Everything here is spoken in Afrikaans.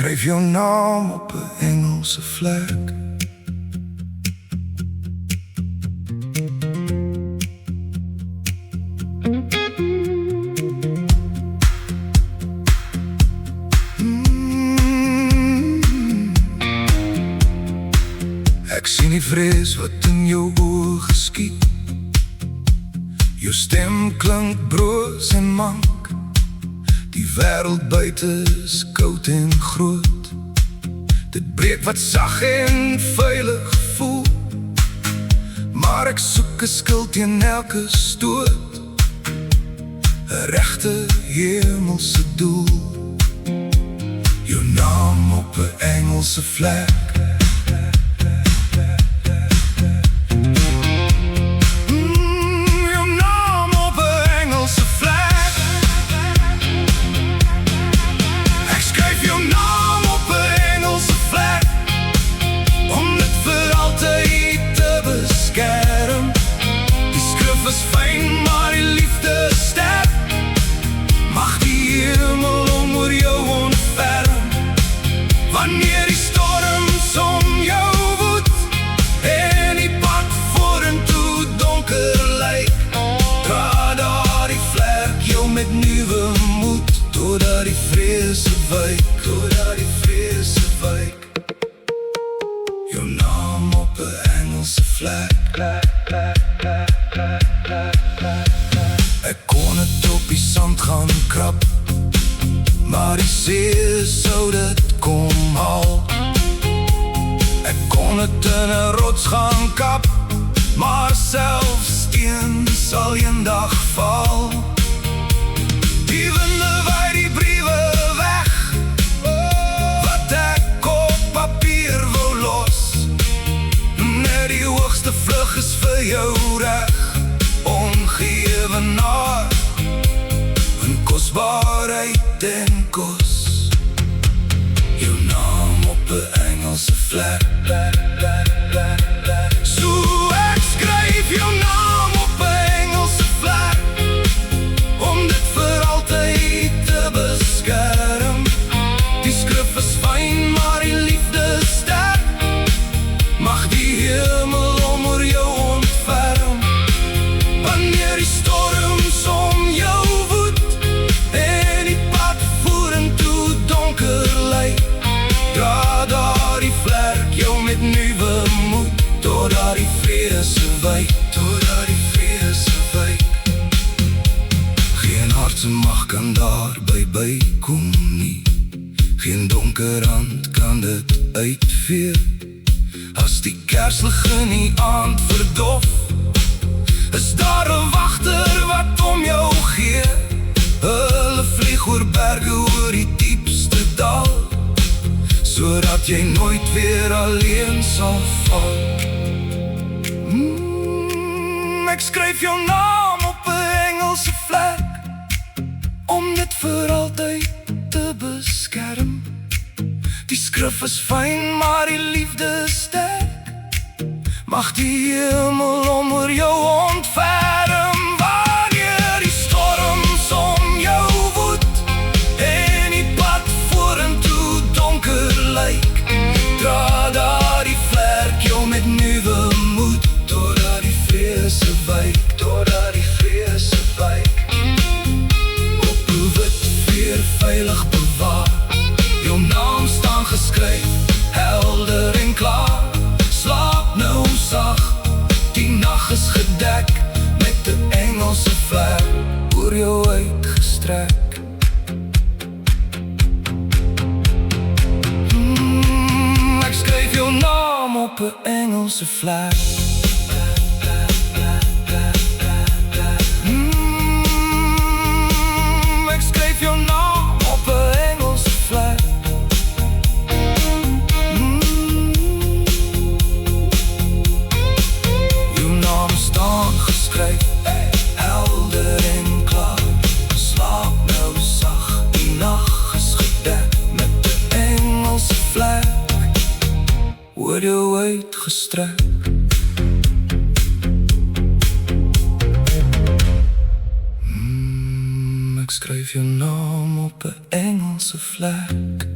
Skryf jou naam op 'n Engelse vlek. Ek sien die vrees wat in jou oë geskiet. Jou stem klink broos en mank. Die wêreld buite is koud en groot. Dit breek wat sag en veilig voel. Maar ek soek 'n skild teen elke stoot. 'n regte hemelse doel. Jou naam op 'n Engelse vlek. Wanneer die storms om jou woed en die pad vorentoe donker lyk, dra daardie vlek jou met nuwe moed, totdat die vrese wyk, jou naam op 'n Engelse vlek. Ek kon het op die sand gaan krap, maar die see sou dit kom haal. Ek kon het in 'n rots gaan kap, maar selfs steen sal eendag val. Die winde waai die briewe weg, wat ek op papier wou los. Net die hoogste vlug is vir jou reg, ongeëwenaar in kosbaarheid en kos. Jou naam op 'n Engelse vlek. So ek skryf jou naam op 'n Engelse vlek, om dit vir altyd te beskerm. Die skrif is fyn, maar die liefde is sterk. Mag die hemel om oor jou ontferm. Wanneer die storms om jou woed en die pad vorentoe donker lyk, dra daardie vlek jou met nuwe moed, totdat die vrese wyk, Geen hartse mag kan daarby bykom nie. Geen donker hand kan dit uitvee. As die kerslig in die aand verdof, is daar 'n wagter wat om jou gee. Hulle vlieg oor berge, oor die diepste dal, sodat jy nooit weer alleen sal val. Ek skryf jou naam op 'n Engelse vlek, om dit vir altyd te beskerm. Die skrif is fyn, maar die liefde is sterk. Mag die hemel om oor jou ontferm. Wanneer die storms om jou woed en die pad vorentoe donker lyk, dra daardie vlek jou met nuwe moed, totdat die vrese wyk, Op 'n wit veer veilig bewaar. Jou naam staan geskryf, helder en klaar. Slaap nou sag, die nag is gedek met 'n Engelse vlek oor jou uitgestrek. Ek skryf jou naam op 'n Engelse vlek. Ek skryf jou naam op 'n Engelse vlek. Jou naam staan geskryf, helder en klaar. Slaap nou sag, die nag is gedek met 'n Engelse vlek oor jou uitgestrek. Ek skryf jou naam op 'n Engelse vlek.